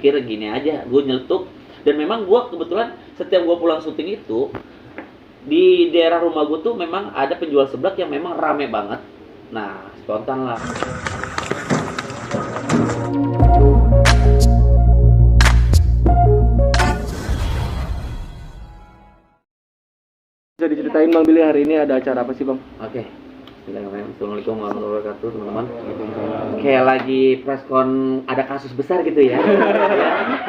berpikir gini aja, gue nyeletuk. Dan memang gue kebetulan setiap gue pulang syuting itu di daerah rumah gue tuh memang ada penjual seblak yang memang rame banget. Nah, spontan lah. Bisa diceritain Bang Billy hari ini ada acara apa sih Bang? Oke. Assalamualaikum warahmatullahi wabarakatuh, teman-teman. Kayak lagi preskon ada kasus besar gitu ya.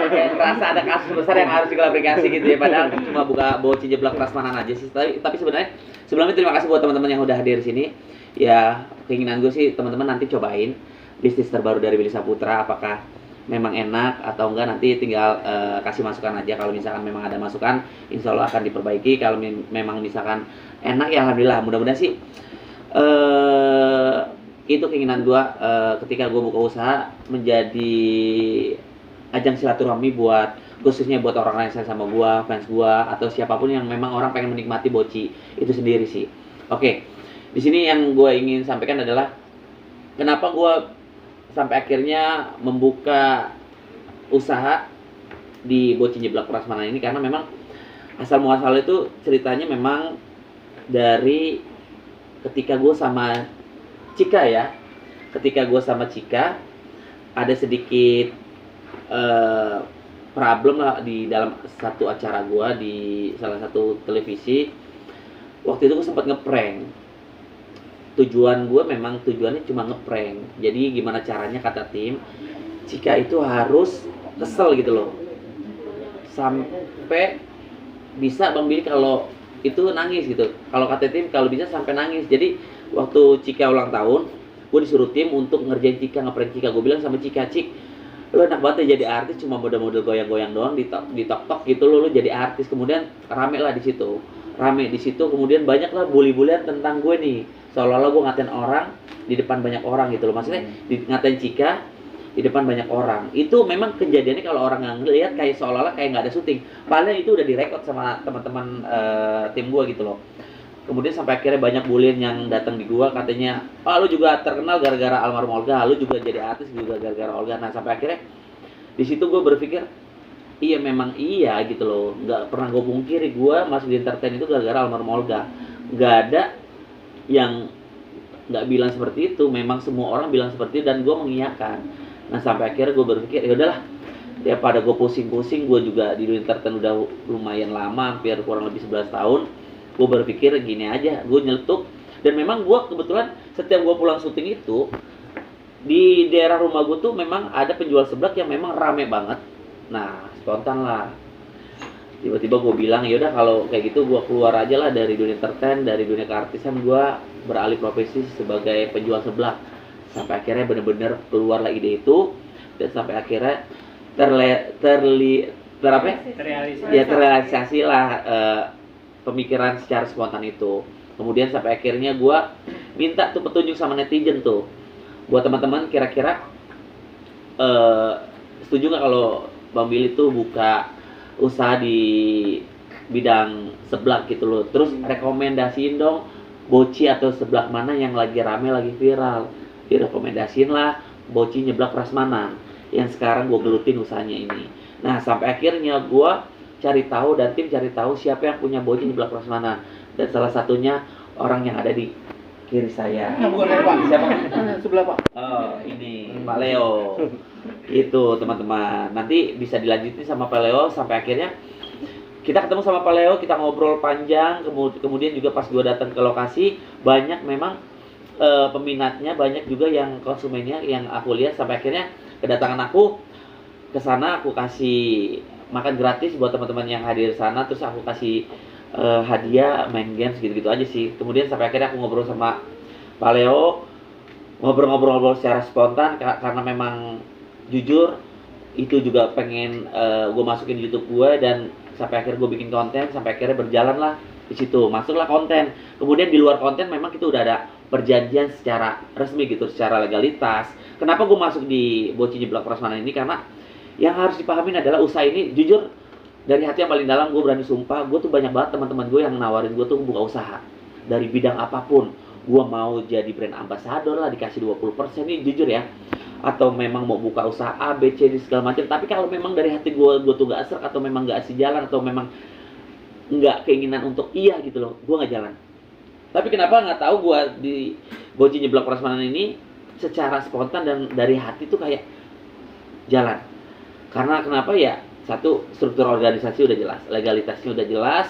Kayak ngerasa ada kasus besar yang harus diklarifikasi gitu ya. Padahal cuma buka bocil jeblak prasmanan aja sih. Tapi sebenarnya sebelumnya terima kasih buat teman-teman yang udah hadir di sini. Ya, keinginan gue sih teman-teman nanti cobain bisnis terbaru dari Billy Saputra. Apakah memang enak atau enggak, nanti tinggal kasih masukan aja. Kalau misalkan memang ada masukan, insya Allah akan diperbaiki. Kalau memang misalkan enak ya alhamdulillah. Mudah-mudahan sih itu keinginan gue ketika gue buka usaha menjadi ajang silaturahmi buat khususnya buat orang yang sayang sama gue, fans gue, atau siapapun yang memang orang pengen menikmati boci itu sendiri sih. Oke, di sini yang gue ingin sampaikan adalah kenapa gue sampai akhirnya membuka usaha di Boci Jeblak Prasmanan ini, karena memang asal muasal itu ceritanya memang dari ketika gue sama Cika ya. Ketika gue sama Cika ada sedikit problem lah di dalam satu acara gue di salah satu televisi. Waktu itu gue sempat ngeprank. Tujuannya cuma ngeprank. Jadi gimana caranya kata tim, Cika itu harus kesel gitu loh. Sampai bisa Bang Billy kalau itu nangis gitu. Kalau kata tim kalau bisa sampai nangis. Jadi waktu Cika ulang tahun, gue disuruh tim untuk ngerjain Cika, ngeprank Cika. Gue bilang sama Cika, Cik, lo enak banget ya jadi artis, cuma model-model goyang-goyang doang di tok-tok gitu lo jadi artis. Kemudian rame lah di situ. Kemudian banyak lah bully-bullyan tentang gue nih. Seolah-olah gue ngatain orang di depan banyak orang gitu loh. Maksudnya ngatain Cika di depan banyak orang. Itu memang kejadiannya kalau orang nggak ngeliat kayak seolah-olah kayak nggak ada syuting. Padahal itu udah direkod sama teman-teman tim gue gitu loh. Kemudian sampai akhirnya banyak bullying yang datang di gua, katanya, lu juga terkenal gara-gara almarhum Olga, lu juga jadi artis juga gara-gara Olga. Nah sampai akhirnya di situ gue berpikir, iya memang iya gitu loh. Nggak pernah gue pungkiri gua masuk di entertain itu gara-gara almarhum Olga. Nggak ada yang nggak bilang seperti itu. Memang semua orang bilang seperti itu dan gue mengiyakan. Nah sampai akhirnya gue berpikir, ya udahlah, ya pada gue pusing-pusing, gue juga di dunia entertain udah lumayan lama, hampir kurang lebih 11 tahun. Gue berpikir gini aja, gue nyeletuk. Dan memang gue kebetulan setiap gue pulang syuting itu di daerah rumah gue tuh memang ada penjual seblak yang memang rame banget. Nah spontan lah, tiba-tiba gue bilang ya udah kalau kayak gitu gue keluar aja lah dari dunia entertain, dari dunia keartisan, gue beralih profesi sebagai penjual seblak. Sampai akhirnya bener-bener keluarlah ide itu, dan sampai akhirnya terrealisasi lah pemikiran secara spontan itu. Kemudian sampai akhirnya gue minta tuh petunjuk sama netizen tuh, buat teman-teman kira-kira setuju nggak kalau Bang Billy tuh buka usaha di bidang seblak gitu loh. Terus rekomendasiin dong boci atau seblak mana yang lagi rame, lagi viral. Direkomendasiin lah Boci Jeblak Prasmanan yang sekarang gue gelutin usahanya ini. Nah sampai akhirnya gue cari tahu dan tim cari tahu siapa yang punya Boci Jeblak Prasmanan, dan salah satunya orang yang ada di kiri saya. Bukan Pak. Siapa? Sebelah Pak. Oh ini Pak Leo. Itu teman-teman, nanti bisa dilanjutin sama Pak Leo. Sampai akhirnya kita ketemu sama Pak Leo, kita ngobrol panjang. Kemudian juga pas gue datang ke lokasi, banyak memang peminatnya, banyak juga yang konsumennya yang aku lihat. Sampai akhirnya kedatangan aku ke sana, aku kasih makan gratis buat teman-teman yang hadir sana. Terus aku kasih hadiah main games gitu-gitu aja sih. Kemudian sampai akhirnya aku ngobrol sama Pak Leo, ngobrol-ngobrol secara spontan karena memang jujur itu juga pengen gue masukin di YouTube gue, dan sampai akhirnya gue bikin konten. Sampai akhirnya berjalan lah di situ, masuklah konten. Kemudian di luar konten memang kita udah ada perjanjian secara resmi gitu, secara legalitas. Kenapa gue masuk di Boci Jeblak Prasmanan ini? Karena yang harus dipahamin adalah usaha ini, jujur dari hati yang paling dalam gue berani sumpah, gue tuh banyak banget teman-teman gue yang nawarin gue tuh buka usaha dari bidang apapun. Gue mau jadi brand ambassador lah, dikasih 20%. Ini jujur ya, atau memang mau buka usaha A, B, C, D segala macam. Tapi kalau memang dari hati gue tuh gak serak, atau memang gak sejalan, atau memang nggak keinginan untuk iya gitu loh, gue nggak jalan. Tapi kenapa nggak tahu, gue di Bocil Nyeblak Prasmanan ini secara spontan dan dari hati tuh kayak jalan. Karena kenapa ya? Satu, struktur organisasi udah jelas, legalitasnya udah jelas,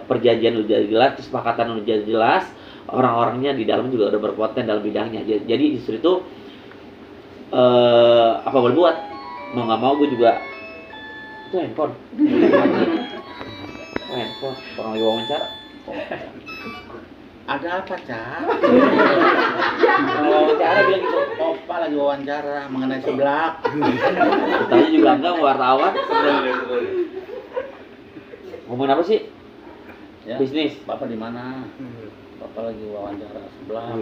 perjanjian udah jelas, kesepakatan udah jelas, orang-orangnya di dalam juga udah berkompeten dalam bidangnya. Jadi justru itu apa boleh buat, mau nggak mau gue juga itu handphone, orang lagi wawancara. Ada apa, Cak? Orang wawancara bilang gitu. Opa lagi wawancara mengenai seblak. Tanya juga enggak, wartawan. Ngomongin apa sih? Ya, Bisnis. Bapak di mana? Bapak lagi wawancara seblak.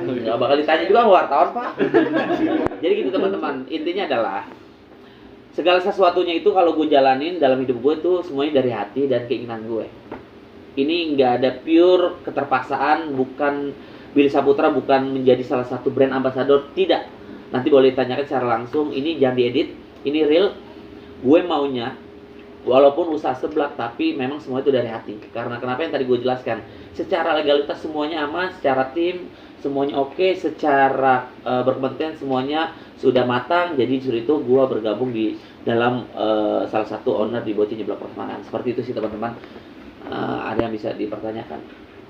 Nggak bakal ditanya juga sama wartawan, Pak. Jadi gitu teman-teman, intinya adalah segala sesuatunya itu kalau gue jalanin dalam hidup gue itu semuanya dari hati dan keinginan gue. Ini nggak ada pure keterpaksaan, bukan Billy Saputra bukan menjadi salah satu brand ambassador, tidak. Nanti boleh ditanyakan secara langsung, ini jangan diedit, ini real. Gue maunya, walaupun usaha seblak, tapi memang semua itu dari hati. Karena kenapa yang tadi gue jelaskan, secara legalitas semuanya aman, secara tim semuanya oke, secara berkompeten semuanya sudah matang. Jadi justru itu gue bergabung di dalam salah satu owner di Bocil Nyeblak Prasmanan. Seperti itu sih teman-teman. Ada yang bisa dipertanyakan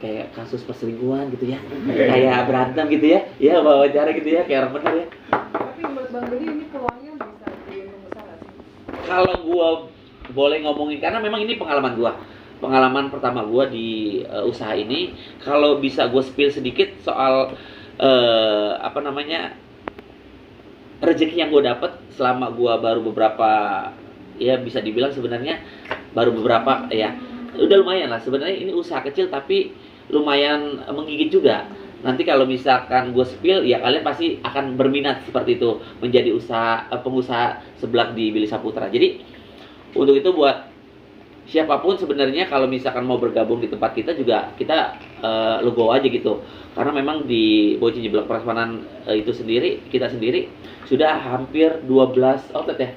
kayak kasus perselingkuhan gitu ya, kayak berantem gitu ya, ya wawancara gitu ya, kayak orang benar ya. Tapi menurut Bang Billy ini peluangnya bisa jadi besar nggak sih? Kalau gua boleh ngomongin, karena memang ini pengalaman pertama gua di usaha ini. Kalau bisa gua spill sedikit soal rezeki yang gua dapat selama gua baru beberapa, ya bisa dibilang sebenarnya baru beberapa ya. Udah lumayan lah sebenarnya, ini usaha kecil tapi lumayan menggigit juga. Nanti kalau misalkan gue spill, ya kalian pasti akan berminat seperti itu menjadi pengusaha seblak di Billy Saputra. Jadi untuk itu buat siapapun sebenarnya kalau misalkan mau bergabung di tempat kita juga, kita logo aja gitu. Karena memang di Bocil Nyeblak Prasmanan itu sendiri, kita sendiri sudah hampir 12 outlet ya.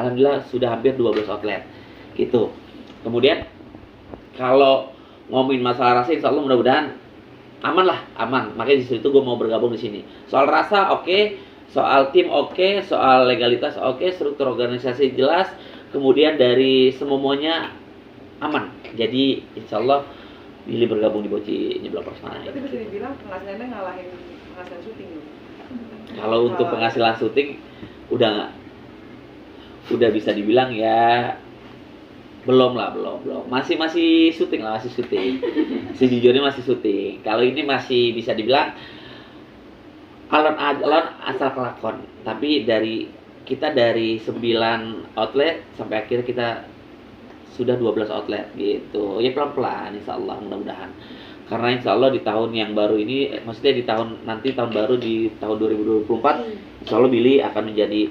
Alhamdulillah sudah hampir 12 outlet gitu. Kemudian kalau ngomongin masalah rasa, insya Allah mudah-mudahan aman. Makanya di situ gue mau bergabung di sini. Soal rasa oke, soal tim oke, soal legalitas oke, struktur organisasi jelas, kemudian dari semuanya aman. Jadi insya Allah Billy bergabung di Bocil Nyeblak Prasmanan. Tapi bisa dibilang penghasilannya ngalahin penghasilan syuting loh. Kalau untuk penghasilan syuting udah bisa dibilang ya belum, masih syuting. Sejujurnya masih syuting. Kalau ini masih bisa dibilang alon asal kelakon. Tapi dari 9 outlet sampai akhirnya kita sudah 12 outlet gitu. Ya pelan-pelan insya Allah, mudah-mudahan. Karena insya Allah di tahun yang baru ini, maksudnya di tahun baru di tahun 2024, insya Allah Billy akan menjadi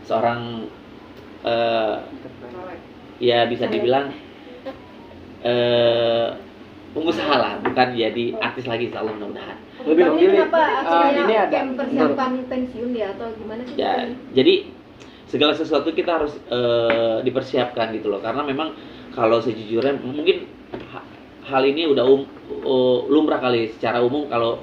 seorang ya bisa dibilang pengusaha lah, bukan jadi artis lagi, insya Allah mudah-mudahan. Tapi kenapa akhirnya ini ada kayak persiapan pensiun ya atau gimana sih? Ya, jadi segala sesuatu kita harus dipersiapkan gitu loh. Karena memang kalau sejujurnya mungkin hal ini udah lumrah kali secara umum, kalau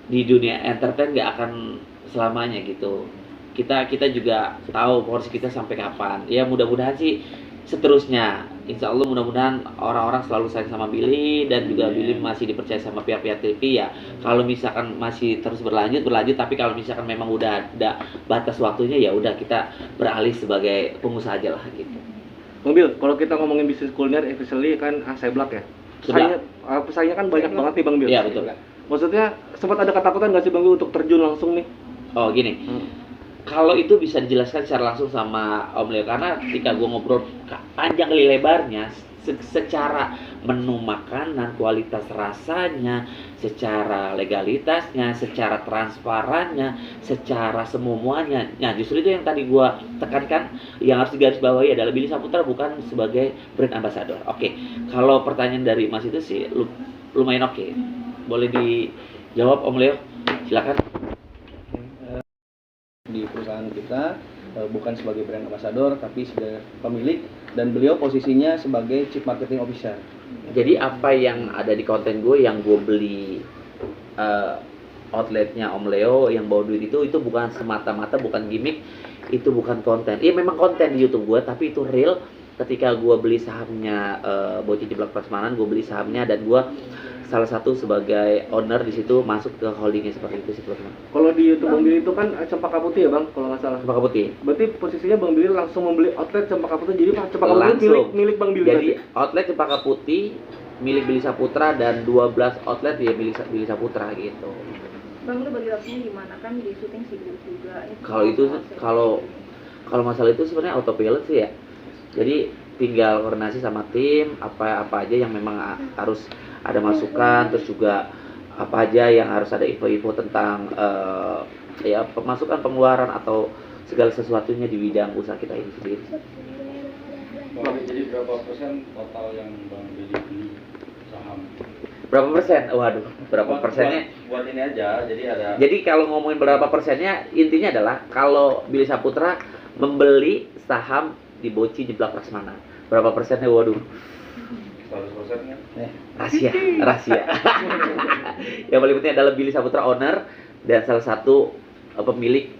di dunia entertain nggak akan selamanya gitu. Kita juga tahu porsi kita sampai kapan. Ya mudah-mudahan sih seterusnya, insya Allah mudah-mudahan orang-orang selalu sayang sama Billy, dan juga Billy masih dipercaya sama pihak-pihak TV ya. Kalau misalkan masih terus berlanjut, tapi kalau misalkan memang udah ada batas waktunya, ya udah kita beralih sebagai pengusaha aja lah gitu. Mobil, kalau kita ngomongin bisnis kuliner, especially kan seblak ya. Pesaingnya kan banyak banget nih Bang Bil. Iya betul. Maksudnya sempat ada ketakutan nggak sih Bang Bil untuk terjun langsung nih? Oh gini. Kalau itu bisa dijelaskan secara langsung sama Om Leo, karena ketika gue ngobrol panjang kali lebarnya secara menu makanan, kualitas rasanya, secara legalitasnya, secara transparannya, secara semuanya. Nah justru itu yang tadi gue tekankan, yang harus digarisbawahi adalah Billy Saputra bukan sebagai brand ambassador. Oke, kalau pertanyaan dari Mas itu sih lumayan oke. Boleh dijawab Om Leo, silakan. Di bukan sebagai brand ambassador tapi sebagai pemilik, dan beliau posisinya sebagai Chief Marketing Officer. Jadi apa yang ada di konten gue yang gue beli outletnya Om Leo yang bawa duit itu bukan semata-mata, bukan gimmick, itu bukan konten. Iya memang konten di YouTube gue, tapi itu real. Ketika gue beli sahamnya Bocil Jeblak Prasmanan, gue beli sahamnya dan gue salah satu sebagai owner di situ, masuk ke holdingnya seperti itu sih teman-teman. Kalau di YouTube Bang Billy itu kan Cempaka Putih ya Bang, kalau nggak salah. Cempaka Putih. Berarti posisinya Bang Billy langsung membeli outlet Cempaka Putih, jadi Cempaka Putih Langsung. milik Bang Billy. Jadi berarti? outlet Cempaka Putih milik Billy Saputra dan 12 outlet ya Billy Saputra gitu. Bang, lu bagi waktunya gimana? Kan di syuting sibuk juga. Kalau itu kalau masalah itu sebenarnya autopilot sih ya. Jadi tinggal koordinasi sama tim apa aja yang memang harus ada masukan, terus juga apa aja yang harus ada info-info tentang ya pemasukan, pengeluaran atau segala sesuatunya di bidang usaha kita ini sendiri. Jadi berapa persen total yang Bang Billy beli saham? Berapa persen? Waduh, berapa persennya? Buat ini aja, jadi ada. Jadi kalau ngomongin berapa persennya, intinya adalah kalau Billy Saputra membeli saham di Bocil Jeblak Prasmanan, berapa persennya? Waduh, 100%-nya. rahasia. Yang paling penting adalah Billy Saputra owner dan salah satu pemilik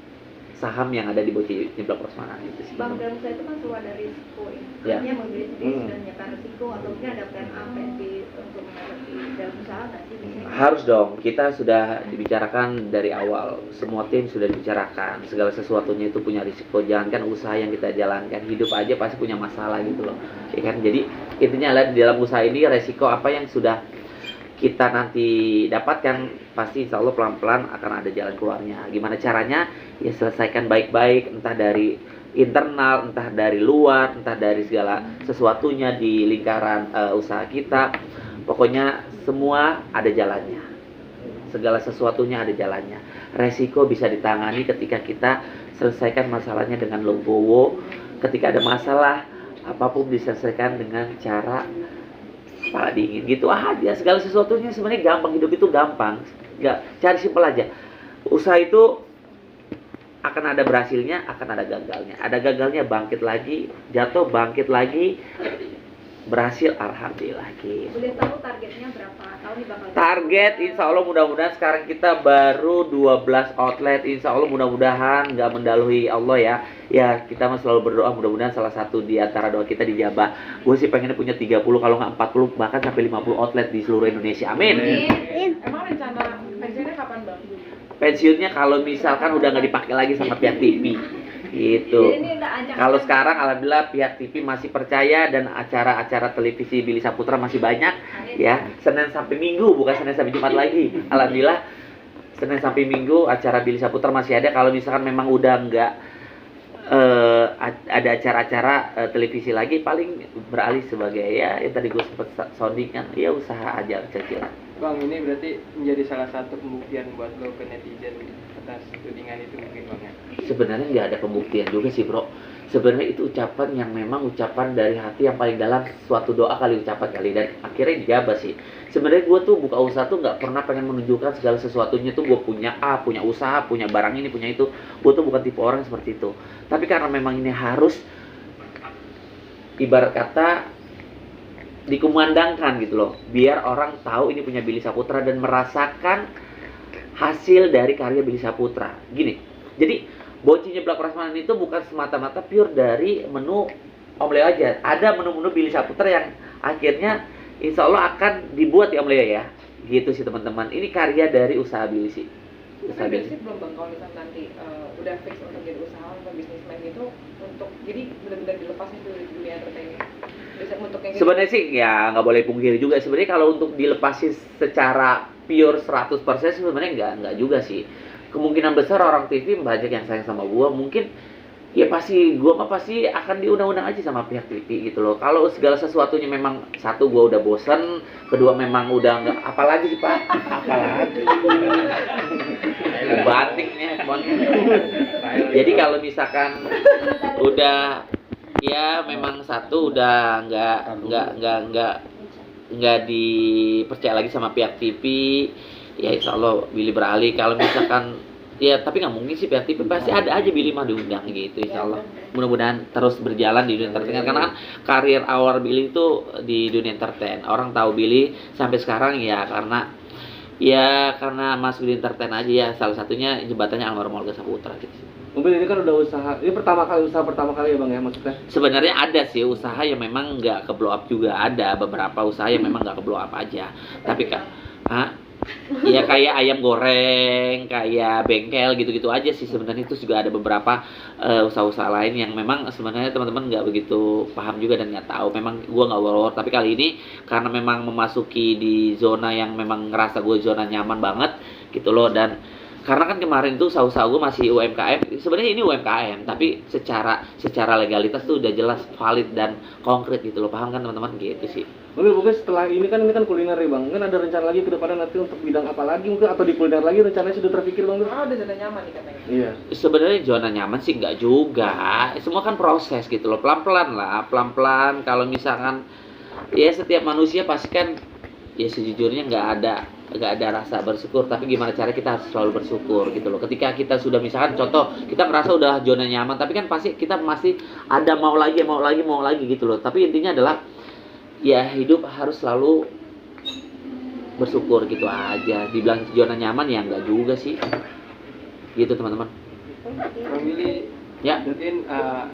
saham yang ada di Bocil Jeblak Prasmanan itu sih. Bang, dalam usaha itu kan selalu ada risiko ya. Ya. Artinya membeli sendiri sudah menyiapkan risiko, atau mungkin ada plan A, plan B untuk menghadapi dalam usaha nggak sih? Biasanya? Harus dong, kita sudah dibicarakan dari awal, semua tim sudah dibicarakan, segala sesuatunya itu punya risiko. Jangankan usaha yang kita jalankan, hidup aja pasti punya masalah gitu loh, ya kan? Jadi intinya adalah di dalam usaha ini resiko apa yang sudah kita nanti dapatkan pasti insya Allah pelan-pelan akan ada jalan keluarnya. Gimana caranya? Ya selesaikan baik-baik, entah dari internal, entah dari luar, entah dari segala sesuatunya di lingkaran usaha kita. Pokoknya semua ada jalannya, segala sesuatunya ada jalannya. Resiko bisa ditangani ketika kita selesaikan masalahnya dengan legowo. Ketika ada masalah, apapun diselesaikan dengan cara kepala dingin gitu aja. Segala sesuatunya sebenarnya gampang, hidup itu gampang. Nggak, cari simpel aja. Usaha itu akan ada berhasilnya, akan ada gagalnya. Ada gagalnya, bangkit lagi, jatuh bangkit lagi, berhasil alhamdulillah gitu. Boleh tahu targetnya berapa tahun nih bakal? Target insya Allah mudah-mudahan sekarang kita baru 12 outlet, insya Allah mudah-mudahan nggak mendahului Allah ya. Ya kita mah selalu berdoa mudah-mudahan salah satu di antara doa kita dijabah. Gue sih pengennya punya 30 kalau nggak 40 bahkan sampai 50 outlet di seluruh Indonesia. Amin. Emang rencana pensiunnya kapan Bang? Pensiunnya kalau misalkan udah nggak dipakai lagi sama pihak TV gitu. Jadi ini udah ancang-ancang. Kalau sekarang alhamdulillah pihak TV masih percaya dan acara-acara televisi Billy Saputra masih banyak ya. Senin sampai Minggu, bukan Senin sampai Jumat lagi. Alhamdulillah Senin sampai Minggu acara Billy Saputra masih ada. Kalau misalkan memang udah nggak ada acara-acara televisi lagi, paling beralih sebagai ya yang tadi gue sempat sounding kan, ya usaha aja kecil-kecilan. Bang, ini berarti menjadi salah satu pembuktian buat lo ke netizen atas tudingan itu mungkin Bang ya? Sebenarnya nggak ada pembuktian juga sih bro. Sebenarnya itu ucapan yang memang ucapan dari hati yang paling dalam, suatu doa kali ucapan kali, dan akhirnya dijabah sih. Sebenarnya gue tuh buka usaha tuh nggak pernah pengen menunjukkan segala sesuatunya tuh gue punya A, punya usaha, punya barang ini, punya itu. Gue tuh bukan tipe orang seperti itu. Tapi karena memang ini harus ibarat kata dikumandangkan gitu loh, biar orang tahu ini punya Billy Saputra dan merasakan hasil dari karya Billy Saputra. Gini, jadi Bocil Jeblak Prasmanan itu bukan semata-mata pure dari menu Om Leo aja. Ada menu-menu Billy Saputra yang akhirnya insya Allah akan dibuat di Om Leo ya. Gitu sih teman-teman. Ini karya dari usaha Billy sih. Usaha Tapi Billy. basic belum Bang, kalau misalnya nanti udah fix untuk jadi usaha atau bisnismen gitu, untuk jadi benar-benar dilepas itu dari dunia entertainment. Bisa untuk yang Sebenarnya sih ya nggak boleh pungkiri juga. Sebenarnya kalau untuk dilepasin secara pure 100% sebenarnya nggak juga sih. Kemungkinan besar orang TV banyak yang sayang sama gua, mungkin ya pasti gua mah pasti akan diundang-undang aja sama pihak TV gitu loh. Kalau segala sesuatunya memang satu gua udah bosen, kedua memang udah nggak, apalagi sih Pak, apalagi batiknya handphonenya. Jadi kalau misalkan udah ya memang satu udah nggak dipercaya lagi sama pihak TV, ya insya Allah Billy beralih. Kalau misalkan Ya tapi nggak mungkin sih berarti pasti ada aja Billy mah diundang gitu insya Allah. Mudah-mudahan terus berjalan di dunia entertain karena kan karir awal Billy itu di dunia entertain. Orang tahu Billy sampai sekarang ya karena masuk di entertain aja ya, salah satunya jembatannya almarhum Olga Saputra gitu. Mobil ini kan udah ini usaha pertama kali ya Bang ya maksudnya. Sebenarnya ada sih usaha yang memang nggak ke blow up juga, ada beberapa usaha yang memang nggak ke blow up aja. Tapi ya kayak ayam goreng, kayak bengkel gitu-gitu aja sih sebenarnya. Itu juga ada beberapa usaha-usaha lain yang memang sebenarnya teman-teman nggak begitu paham juga dan nggak tahu. Memang gua nggak war-war, tapi kali ini karena memang memasuki di zona yang memang ngerasa gue zona nyaman banget gitu loh. Dan karena kan kemarin tuh usaha-usaha gue masih UMKM, sebenarnya ini UMKM tapi secara legalitas tuh udah jelas valid dan konkret gitu loh, paham kan teman-teman gitu sih. Mungkin setelah ini kan kuliner ya Bang, kan ada rencana lagi ke depannya nanti untuk bidang apa lagi mungkin atau di kuliner lagi rencananya sudah terpikir Bang? Ada zona nyaman nih katanya. Iya. Sebenarnya zona nyaman sih nggak juga, semua kan proses gitu loh, pelan-pelan. Kalau misalkan ya setiap manusia pasti kan ya sejujurnya nggak ada rasa bersyukur, tapi gimana cara kita harus selalu bersyukur gitu loh. Ketika kita sudah misalkan contoh kita merasa udah zona nyaman, tapi kan pasti kita masih ada mau lagi gitu loh. Tapi intinya adalah ya hidup harus selalu bersyukur gitu aja. Dibilang zona nyaman ya enggak juga sih gitu teman-teman Bang Billy ya. mungkin